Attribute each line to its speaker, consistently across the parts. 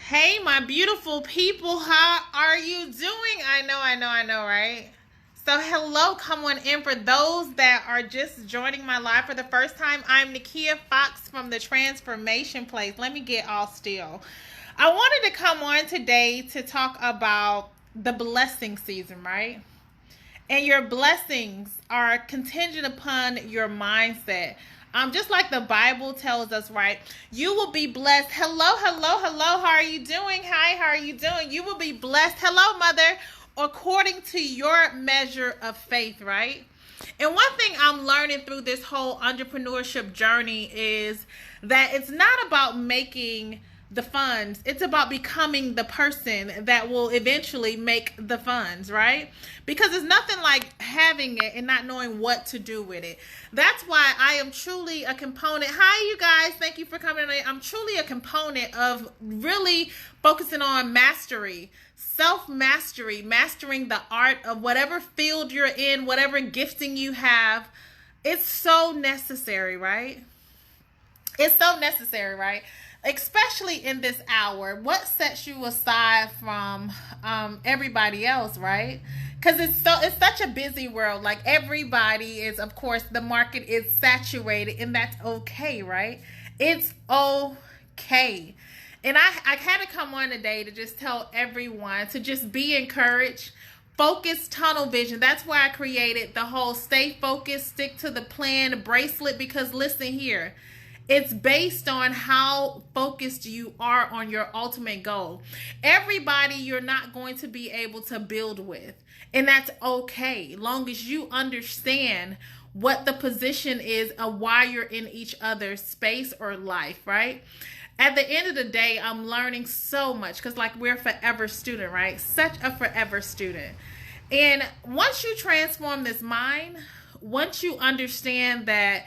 Speaker 1: Hey, my beautiful people, how are you doing? I know, right? So, hello, come on in. For those that are just joining my live for the first time, I'm Nekia Foxx from the Transformation Place. Let me get all still. I wanted to come on today to talk about the blessing season, right? And your blessings are contingent upon your mindset. Just like the Bible tells us, right? You will be blessed. Hello. How are you doing? Hi, how are you doing? You will be blessed. Hello, mother, according to your measure of faith, right? And one thing I'm learning through this whole entrepreneurship journey is that it's not about making the funds. It's about becoming the person that will eventually make the funds, right? Because it's nothing like having it and not knowing what to do with it. That's why I am truly a component. Hi, you guys. Thank you for coming in. I'm truly a component of really focusing on mastery, self-mastery, mastering the art of whatever field you're in, whatever gifting you have. It's so necessary, right? It's so necessary, right? Especially in this hour. What sets you aside from everybody else, right? Because it's such a busy world. Like, everybody is, of course, the market is saturated, and that's okay, right? It's okay. And I had to come on today to just tell everyone to just be encouraged. Focus, tunnel vision. That's why I created the whole stay focused, stick to the plan bracelet, because listen here. It's based on how focused you are on your ultimate goal. Everybody you're not going to be able to build with. And that's okay, long as you understand what the position is of why you're in each other's space or life, right? At the end of the day, I'm learning so much because, like, we're a forever student, right? Such a forever student. And once you transform this mind, once you understand that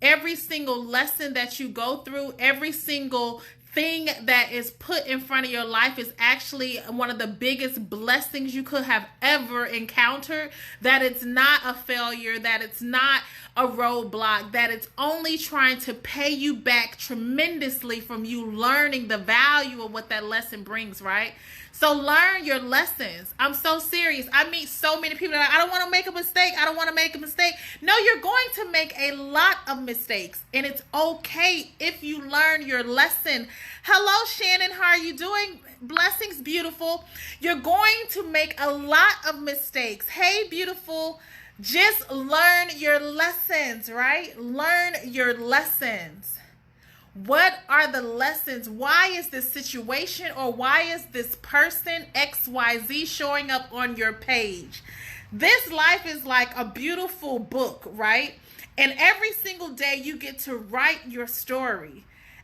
Speaker 1: every single lesson that you go through, every single thing that is put in front of your life is actually one of the biggest blessings you could have ever encountered. That it's not a failure, that it's not a roadblock, that it's only trying to pay you back tremendously from you learning the value of what that lesson brings, right? So learn your lessons. I'm so serious. I meet so many people that are, I don't want to make a mistake. I don't want to make a mistake. No, you're going to make a lot of mistakes. And it's okay if you learn your lesson. Hello, Shannon. How are you doing? Blessings, beautiful. You're going to make a lot of mistakes. Hey, beautiful. Just learn your lessons, right? Learn your lessons. What are the lessons? Why is this situation or why is this person XYZ showing up on your page? This life is like a beautiful book, right? And every single day you get to write your story.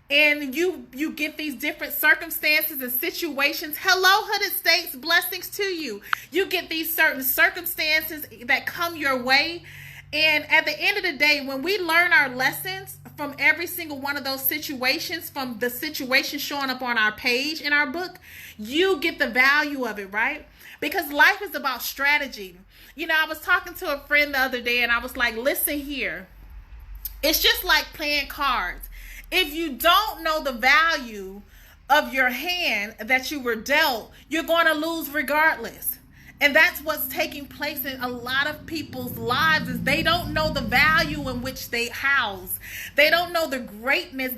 Speaker 1: And you get these different circumstances and situations. Hello, Hooded States, blessings to you. You get these certain circumstances that come your way. And at the end of the day, when we learn our lessons from every single one of those situations, from the situation showing up on our page in our book, you get the value of it, right? Because life is about strategy. You know, I was talking to a friend the other day and I was like, listen here. It's just like playing cards. If you don't know the value of your hand that you were dealt, you're going to lose regardless. And that's what's taking place in a lot of people's lives, is they don't know the value in which they house. They don't know the greatness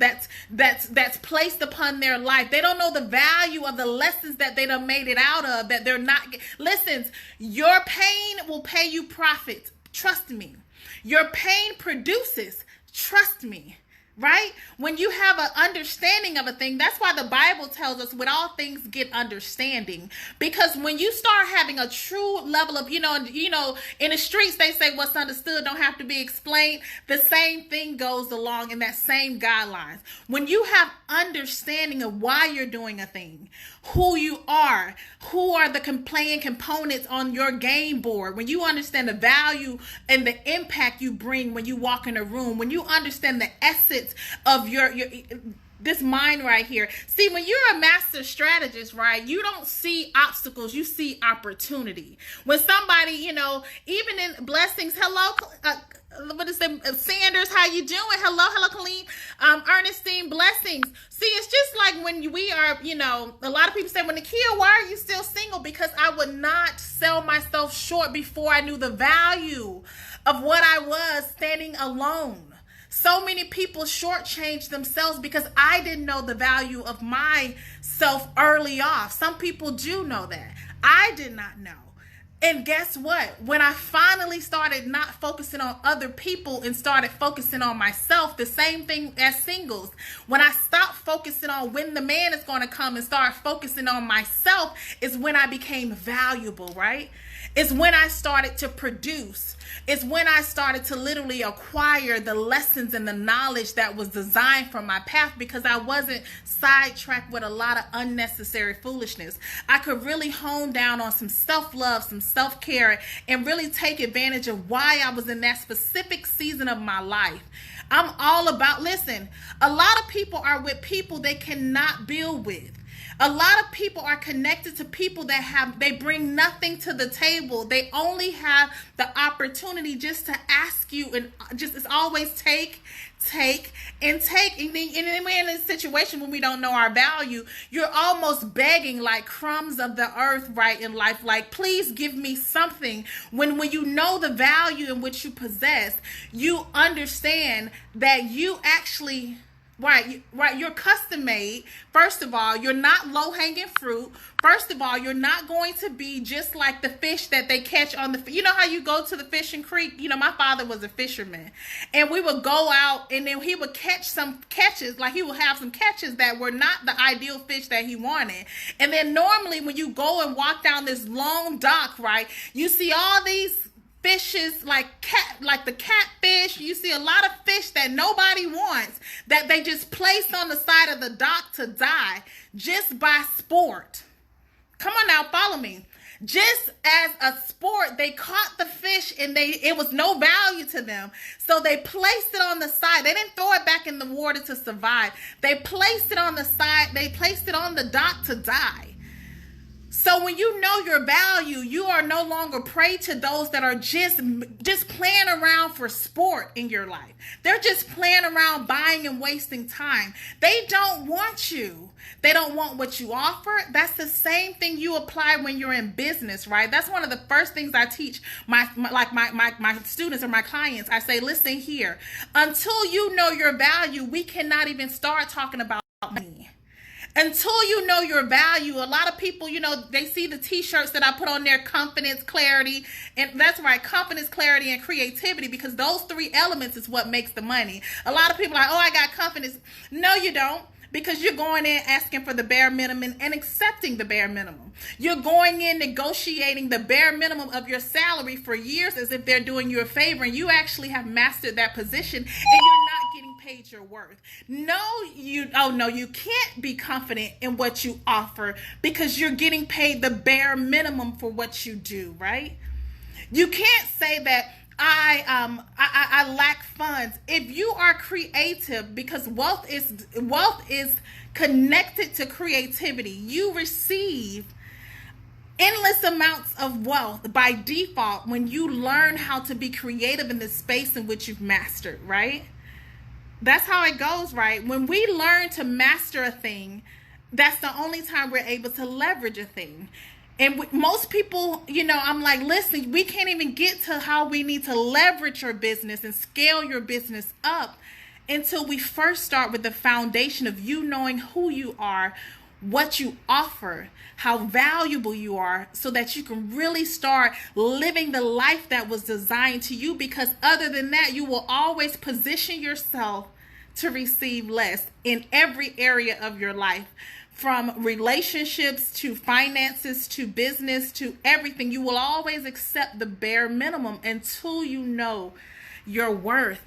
Speaker 1: that's placed upon their life. They don't know the value of the lessons that they done made it out of, that they're not. Listen, your pain will pay you profit. Trust me. Your pain produces. Trust me. Right? When you have an understanding of a thing, that's why the Bible tells us with all things get understanding. Because when you start having a true level of, you know, in the streets, they say what's understood don't have to be explained. The same thing goes along in that same guidelines. When you have understanding of why you're doing a thing, who you are, who are the playing components on your game board, when you understand the value and the impact you bring when you walk in a room, when you understand the essence of your this mind right here. See, when you're a master strategist, right, you don't see obstacles, you see opportunity. When somebody, you know, even in blessings, hello, what is it, Sanders, how you doing? Hello, Colleen, Ernestine, blessings. See, it's just like when we are, you know, a lot of people say, well, Nekia, why are you still single? Because I would not sell myself short before I knew the value of what I was standing alone. So many people shortchange themselves because I didn't know the value of myself early off. Some people do know that. I did not know. And guess what? When I finally started not focusing on other people and started focusing on myself, the same thing as singles. When I stopped focusing on when the man is going to come and start focusing on myself is when I became valuable, right? It's when I started to produce. It's when I started to literally acquire the lessons and the knowledge that was designed for my path, because I wasn't sidetracked with a lot of unnecessary foolishness. I could really hone down on some self-love, some self-care, and really take advantage of why I was in that specific season of my life. I'm all about, listen, a lot of people are with people they cannot build with. A lot of people are connected to people that they bring nothing to the table. They only have the opportunity just to ask you, and just, it's always take. And then we're in a situation when we don't know our value. You're almost begging like crumbs of the earth, right, in life. Like, please give me something. When you know the value in which you possess, you understand that you actually... Right, you're custom made. First of all, you're not low-hanging fruit. First of all, you're not going to be just like the fish that they catch on the, you know how you go to the fishing creek? You know, my father was a fisherman, and we would go out, and then he would catch some catches, like he would have some catches that were not the ideal fish that he wanted. And then normally when you go and walk down this long dock, right, you see all these fishes like the catfish. You see a lot of fish that nobody wants, that they just placed on the side of the dock to die just by sport. Come on now, follow me. Just as a sport, they caught the fish and it was no value to them. So they placed it on the side. They didn't throw it back in the water to survive. They placed it on the side. They placed it on the dock to die. So when you know your value, you are no longer prey to those that are just playing around for sport in your life. They're just playing around, buying and wasting time. They don't want you. They don't want what you offer. That's the same thing you apply when you're in business, right? That's one of the first things I teach my students or my clients. I say, listen here, until you know your value, we cannot even start talking about money. Until you know your value. A lot of people, you know, they see the t-shirts that I put on there, confidence, clarity, and that's right, confidence, clarity, and creativity, because those three elements is what makes the money. A lot of people are like, oh, I got confidence. No, you don't. Because you're going in asking for the bare minimum and accepting the bare minimum. You're going in negotiating the bare minimum of your salary for years as if they're doing you a favor, and you actually have mastered that position and you're not getting paid your worth. No, you can't be confident in what you offer because you're getting paid the bare minimum for what you do, right? You can't say that I lack funds. If you are creative, because wealth is connected to creativity, you receive endless amounts of wealth by default when you learn how to be creative in the space in which you've mastered, right? That's how it goes, right? When we learn to master a thing, that's the only time we're able to leverage a thing. And most people, you know, I'm like, listen, we can't even get to how we need to leverage your business and scale your business up until we first start with the foundation of you knowing who you are, what you offer, how valuable you are, so that you can really start living the life that was designed to you. Because other than that, you will always position yourself to receive less in every area of your life. From relationships to finances to business to everything, you will always accept the bare minimum until you know your worth.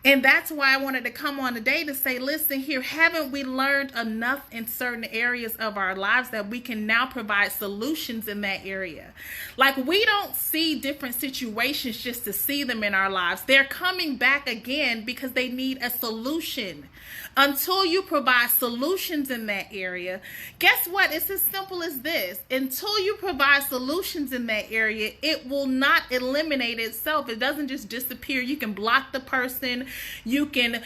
Speaker 1: And that's why I wanted to come on today to say, listen here, haven't we learned enough in certain areas of our lives that we can now provide solutions in that area? Like, we don't see different situations just to see them in our lives. They're coming back again because they need a solution. Until you provide solutions in that area, guess what? It's as simple as this. Until you provide solutions in that area, it will not eliminate itself. It doesn't just disappear. You can block the person. You can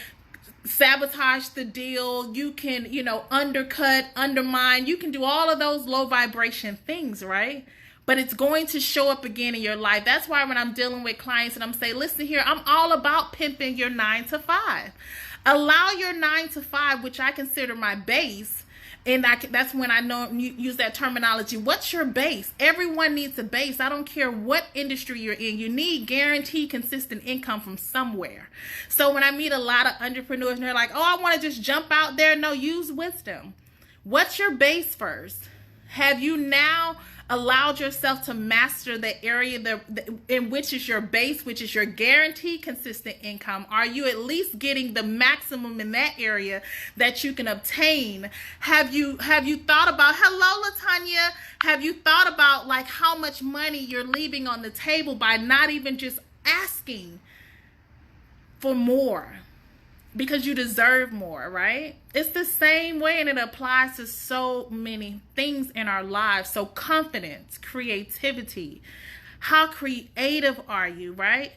Speaker 1: sabotage the deal. You can, undercut, undermine. You can do all of those low vibration things, right? But it's going to show up again in your life. That's why when I'm dealing with clients and I'm saying, listen here, I'm all about pimping your 9 to 5. Allow your 9 to 5, which I consider my base. And that's when I know use that terminology. What's your base? Everyone needs a base. I don't care what industry you're in. You need guaranteed consistent income from somewhere. So when I meet a lot of entrepreneurs and they're like, oh, I want to just jump out there. No, use wisdom. What's your base first? Have you now allowed yourself to master the area in which is your base, which is your guaranteed consistent income? Are you at least getting the maximum in that area that you can obtain? Have you thought about, hello, Latanya, have you thought about like how much money you're leaving on the table by not even just asking for more? Because you deserve more, right? It's the same way, and it applies to so many things in our lives. So confidence, creativity, how creative are you, right?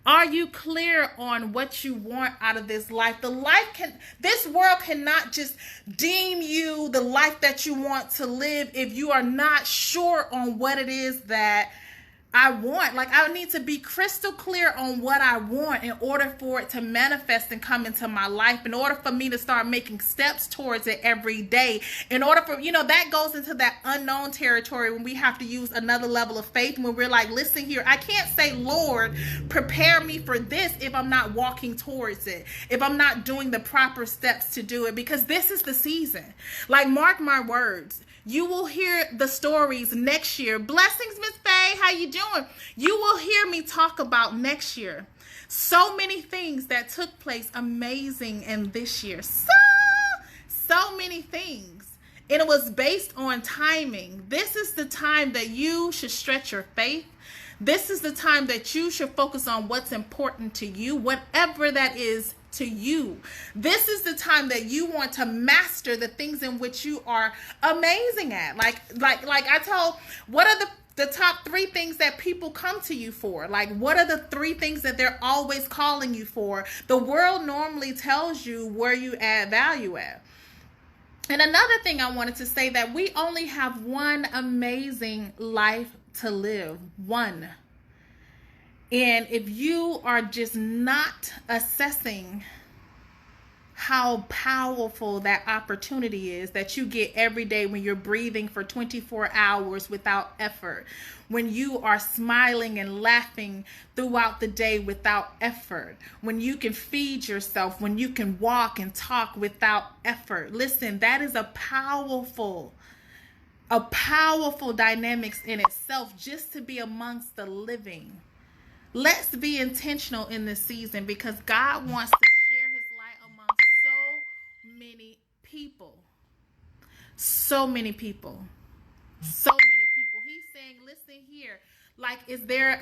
Speaker 1: Are you clear on what you want out of this life? This world cannot just deem you the life that you want to live if you are not sure on what it is that I want. Like, I need to be crystal clear on what I want in order for it to manifest and come into my life, in order for me to start making steps towards it every day, in order for, that goes into that unknown territory when we have to use another level of faith, when we're like, listen here, I can't say, Lord, prepare me for this if I'm not walking towards it, if I'm not doing the proper steps to do it, because this is the season. Like, mark my words. You will hear the stories next year. Blessings, Miss Faye. How you doing? You will hear me talk about next year. So many things that took place amazing in this year. So many things. And it was based on timing. This is the time that you should stretch your faith. This is the time that you should focus on what's important to you, whatever that is to you. This is the time that you want to master the things in which you are amazing at. Like I told, what are the top 3 things that people come to you for? Like, what are the 3 things that they're always calling you for? The world normally tells you where you add value at. And another thing I wanted to say, that we only have one amazing life to live. One. And if you are just not assessing how powerful that opportunity is that you get every day when you're breathing for 24 hours without effort, when you are smiling and laughing throughout the day without effort, when you can feed yourself, when you can walk and talk without effort. Listen, that is a powerful dynamics in itself, just to be amongst the living. Let's be intentional in this season, because God wants to share his light among so many people. So many people. So many people. He's saying, listen here. Like, is there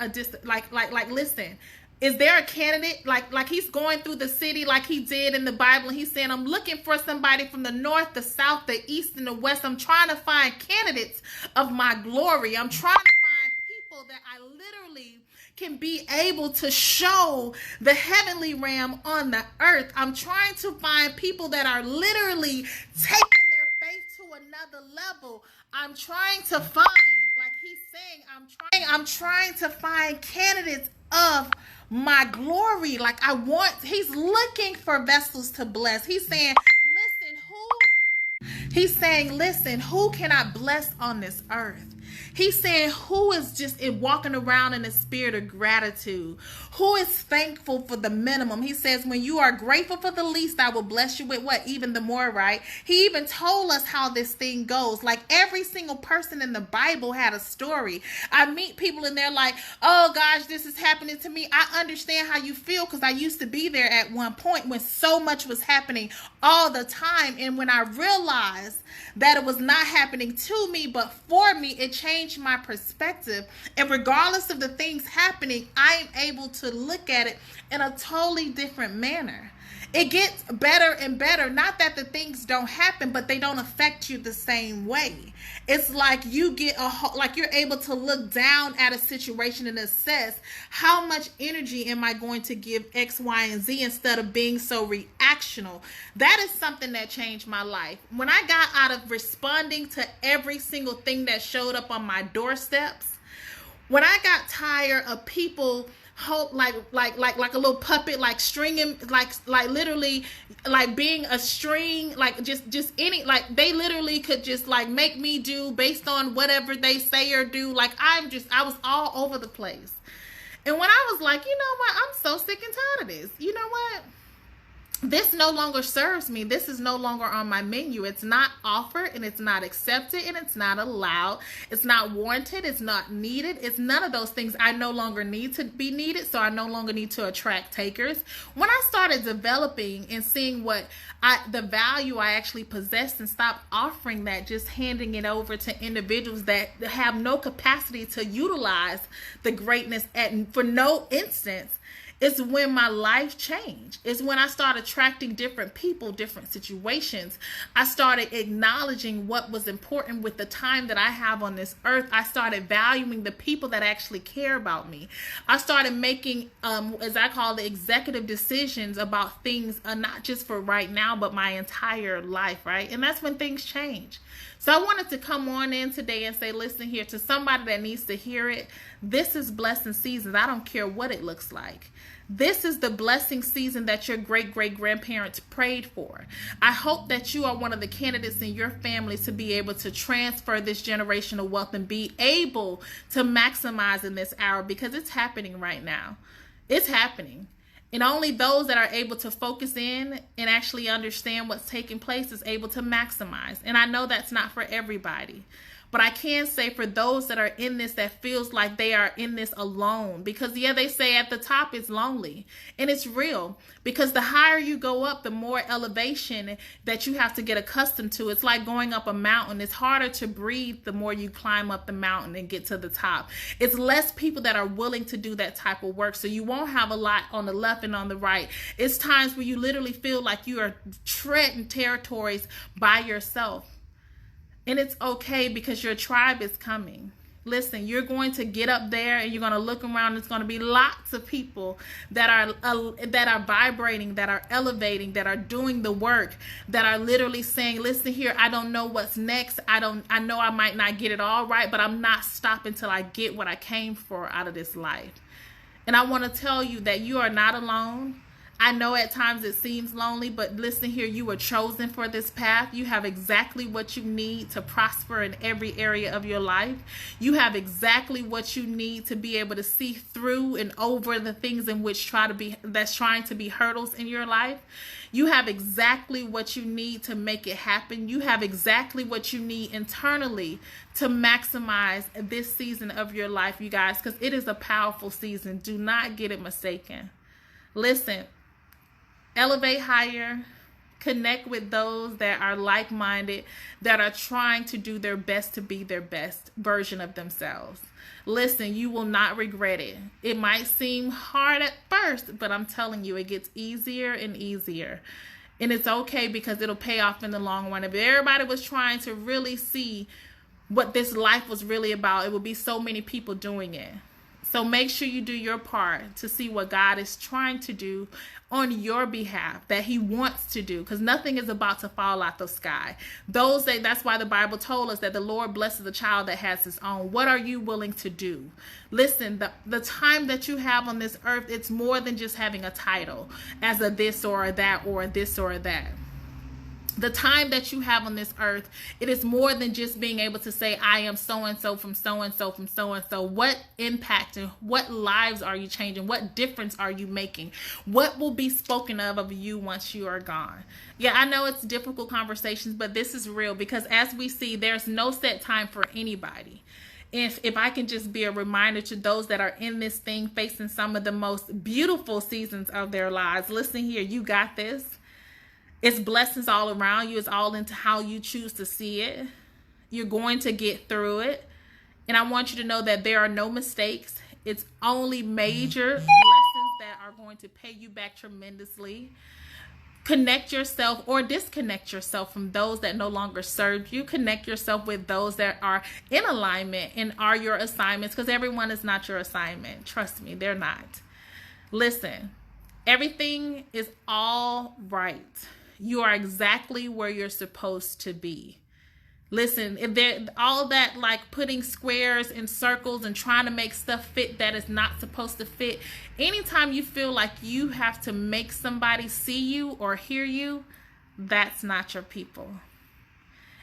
Speaker 1: listen, is there a candidate? Like he's going through the city like he did in the Bible. And he's saying, I'm looking for somebody from the north, the south, the east, and the west. I'm trying to find candidates of my glory. I'm trying to find people that I literally can be able to show the heavenly realm on the earth. I'm trying to find people that are literally taking their faith to another level. I'm trying to find, like he's saying, I'm trying to find candidates of my glory. Like, he's looking for vessels to bless. He's saying, listen, who can I bless on this earth? He's saying, who is just walking around in a spirit of gratitude? Who is thankful for the minimum? He says, when you are grateful for the least, I will bless you with what? Even the more, right? He even told us how this thing goes. Like, every single person in the Bible had a story. I meet people and they're like, oh gosh, this is happening to me. I understand how you feel, because I used to be there at one point when so much was happening all the time. And when I realized that it was not happening to me, but for me, it changed my perspective. And regardless of the things happening, I am able to look at it in a totally different manner. It gets better and better. Not that the things don't happen, but they don't affect you the same way. It's like you get like you're able to look down at a situation and assess how much energy am I going to give X, Y, and Z instead of being so reactional. That is something that changed my life. When I got out of responding to every single thing that showed up on my doorsteps, when I got tired of people like a little puppet, like stringing, like literally like being a string, like just any, like they literally could just like make me do based on whatever they say or do. Like I was all over the place. And when I was like, you know what, I'm so sick and tired of this. You know what? This no longer serves me. This is no longer on my menu. It's not offered, and it's not accepted, and it's not allowed. It's not warranted. It's not needed. It's none of those things. I no longer need to be needed, so I no longer need to attract takers. When I started developing and seeing the value I actually possessed, and stopped offering that, just handing it over to individuals that have no capacity to utilize the greatness for no instance, it's when my life changed. It's when I started attracting different people, different situations. I started acknowledging what was important with the time that I have on this earth. I started valuing the people that actually care about me. I started making, as I call it, executive decisions about things, not just for right now, but my entire life, right? And that's when things change. So I wanted to come on in today and say, listen here, to somebody that needs to hear it. This is blessing season. I don't care what it looks like. This is the blessing season that your great-great-grandparents prayed for. I hope that you are one of the candidates in your family to be able to transfer this generational wealth and be able to maximize in this hour, because it's happening right now. It's happening. And only those that are able to focus in and actually understand what's taking place is able to maximize. And I know that's not for everybody. But I can say for those that are in this, that feels like they are in this alone. Because, yeah, they say at the top it's lonely. And it's real. Because the higher you go up, the more elevation that you have to get accustomed to. It's like going up a mountain. It's harder to breathe the more you climb up the mountain and get to the top. It's less people that are willing to do that type of work. So you won't have a lot on the left and on the right. It's times where you literally feel like you are treading territories by yourself. And it's okay, because your tribe is coming. Listen, you're going to get up there and you're going to look around. There's going to be lots of people that are vibrating, that are elevating, that are doing the work, that are literally saying, listen here, I don't know what's next. I know I might not get it all right, but I'm not stopping till I get what I came for out of this life. And I want to tell you that you are not alone. I know at times it seems lonely, but listen here, you were chosen for this path. You have exactly what you need to prosper in every area of your life. You have exactly what you need to be able to see through and over the things in which that's trying to be hurdles in your life. You have exactly what you need to make it happen. You have exactly what you need internally to maximize this season of your life, you guys, because it is a powerful season. Do not get it mistaken. Listen. Elevate higher, connect with those that are like-minded, that are trying to do their best to be their best version of themselves. Listen, you will not regret it. It might seem hard at first, but I'm telling you, it gets easier and easier. And it's okay, because it'll pay off in the long run. If everybody was trying to really see what this life was really about, it would be so many people doing it. So make sure you do your part to see what God is trying to do on your behalf, that he wants to do, because nothing is about to fall out the sky. That's why the Bible told us that the Lord blesses the child that has his own. What are you willing to do? Listen, the time that you have on this earth, it's more than just having a title as a this or a that or a this or a that. The time that you have on this earth, it is more than just being able to say, I am so-and-so from so-and-so from so-and-so. What impact and what lives are you changing? What difference are you making? What will be spoken of you once you are gone? Yeah, I know it's difficult conversations, but this is real, because as we see, there's no set time for anybody. If I can just be a reminder to those that are in this thing, facing some of the most beautiful seasons of their lives, listen here, you got this. It's blessings all around you. It's all into how you choose to see it. You're going to get through it. And I want you to know that there are no mistakes. It's only major lessons that are going to pay you back tremendously. connect yourself or disconnect yourself from those that no longer serve you. Connect yourself with those that are in alignment and are your assignments, because everyone is not your assignment. Trust me, they're not. Listen, everything is all right. You are exactly where you're supposed to be. Listen, if there all that like putting squares and circles and trying to make stuff fit that is not supposed to fit, anytime you feel like you have to make somebody see you or hear you, that's not your people.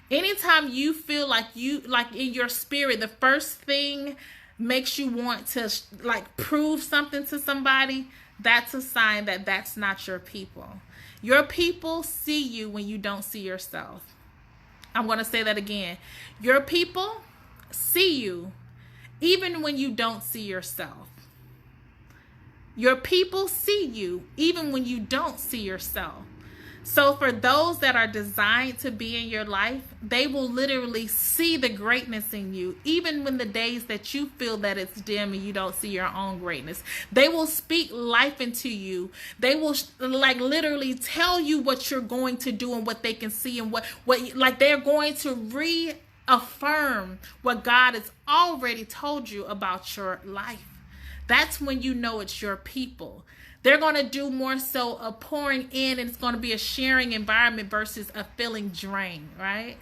Speaker 1: Anytime you feel like in your spirit, the first thing makes you want to like prove something to somebody, that's a sign that that's not your people. Your people see you when you don't see yourself. I'm going to say that again. Your people see you even when you don't see yourself. Your people see you even when you don't see yourself. So for those that are designed to be in your life, they will literally see the greatness in you, even when the days that you feel that it's dim and you don't see your own greatness. They will speak life into you. They will like literally tell you what you're going to do and what they can see, and what like they're going to reaffirm what God has already told you about your life. That's when you know it's your people. They're going to do more so a pouring in, and it's going to be a sharing environment versus a feeling drained, right?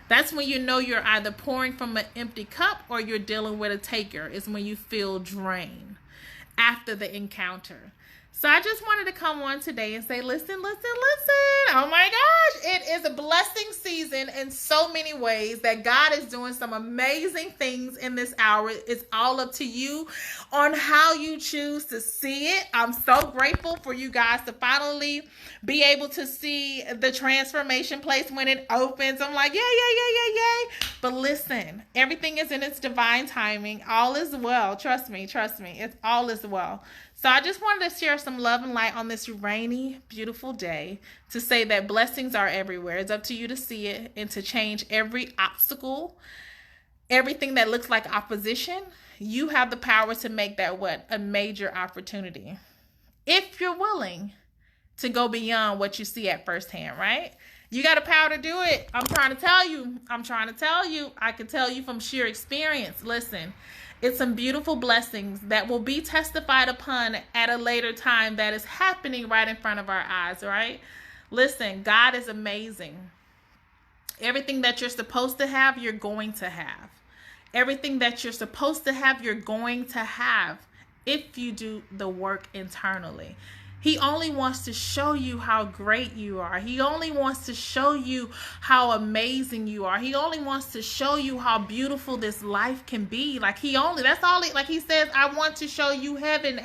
Speaker 1: That's when you know you're either pouring from an empty cup or you're dealing with a taker, is when you feel drained after the encounter. So I just wanted to come on today and say, listen. Oh my gosh, it is a blessing season in so many ways that God is doing some amazing things in this hour. It's all up to you on how you choose to see it. I'm so grateful for you guys to finally be able to see the transformation place when it opens. I'm like, yay. But listen, everything is in its divine timing. All is well. Trust me. It's all is well. So I just wanted to share some love and light on this rainy, beautiful day to say that blessings are everywhere. It's up to you to see it and to change every obstacle, everything that looks like opposition. You have the power to make that a major opportunity. If you're willing to go beyond what you see at firsthand, right? You got the power to do it. I'm trying to tell you. I can tell you from sheer experience. Listen. It's some beautiful blessings that will be testified upon at a later time that is happening right in front of our eyes, right? Listen, God is amazing. Everything that you're supposed to have, you're going to have. Everything that you're supposed to have, you're going to have if you do the work internally. He only wants to show you how great you are. He only wants to show you how amazing you are. He only wants to show you how beautiful this life can be. Like he says, I want to show you heaven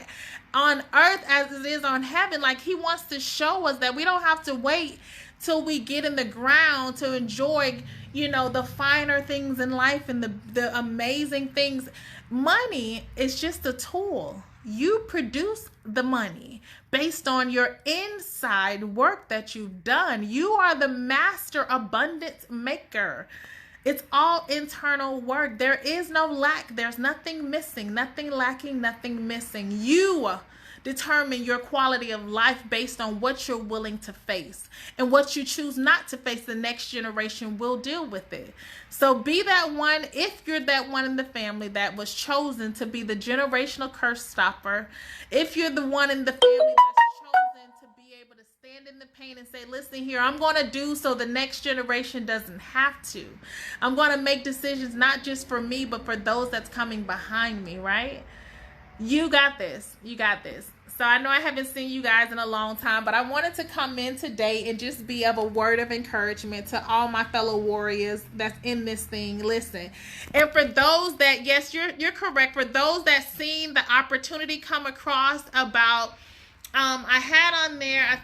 Speaker 1: on earth as it is on heaven. Like he wants to show us that we don't have to wait till we get in the ground to enjoy, the finer things in life and the amazing things. Money is just a tool. You produce the money based on your inside work that you've done. You are the master abundance maker. It's all internal work. There is no lack. There's nothing missing, nothing lacking, nothing missing. You determine your quality of life based on what you're willing to face, and what you choose not to face, the next generation will deal with it. So be that one. If you're that one in the family that was chosen to be the generational curse stopper, if you're the one in the family that's chosen to be able to stand in the pain and say, listen here, I'm going to do so the next generation doesn't have to. I'm going to make decisions not just for me, but for those that's coming behind me, right? You got this. So I know I haven't seen you guys in a long time, but I wanted to come in today and just be of a word of encouragement to all my fellow warriors that's in this thing. Listen, and for those that, yes, you're correct. For those that seen the opportunity come across about, I had on there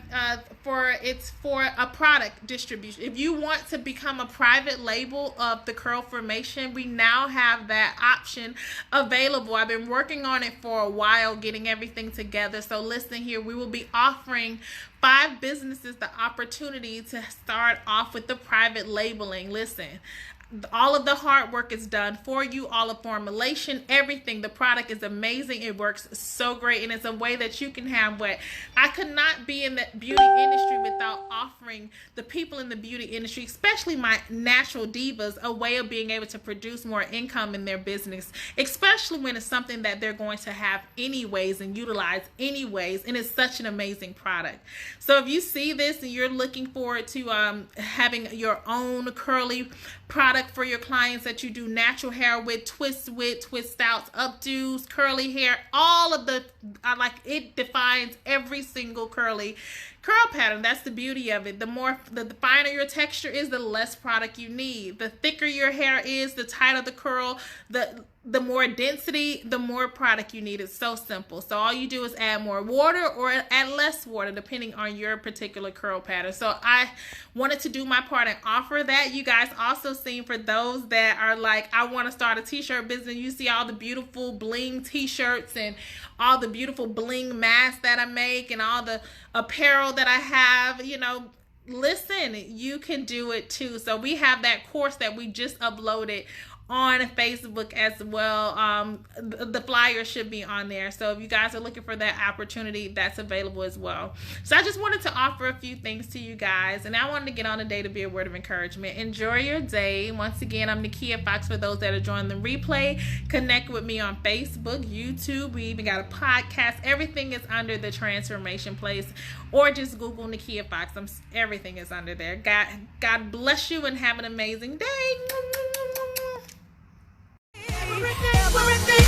Speaker 1: for a product distribution. If you want to become a private label of the curl formation, we now have that option available. I've been working on it for a while, getting everything together. So listen here, we will be offering 5 businesses the opportunity to start off with the private labeling. Listen, all of the hard work is done for you, all the formulation, everything. The product is amazing. It works so great, and it's a way that you can have what I could not be in the beauty industry without offering the people in the beauty industry, especially my natural divas, a way of being able to produce more income in their business, especially when it's something that they're going to have anyways and utilize anyways, and it's such an amazing product. So if you see this and you're looking forward to having your own curly product for your clients that you do natural hair with, twist outs, updos, curly hair, all of the it defines every single curly curl pattern. That's the beauty of it. The finer your texture is, the less product you need. The thicker your hair is, the tighter the curl, the more density, the more product you need. It's so simple. So all you do is add more water or add less water depending on your particular curl pattern. So I wanted to do my part and offer that. You guys also seen, for those that are like, I want to start a t-shirt business, you see all the beautiful bling t-shirts and all the beautiful bling masks that I make and all the apparel that I have, you know, listen, you can do it too. So we have that course that we just uploaded on Facebook as well. The flyer should be on there. So if you guys are looking for that opportunity, that's available as well. So I just wanted to offer a few things to you guys, and I wanted to get on today to be a word of encouragement. Enjoy your day. Once again, I'm Nekia Foxx. For those that are joining the replay, connect with me on Facebook, YouTube. We even got a podcast. Everything is under the Transformation Place, or just Google Nekia Foxx. Everything is under there. God bless you and have an amazing day. Everything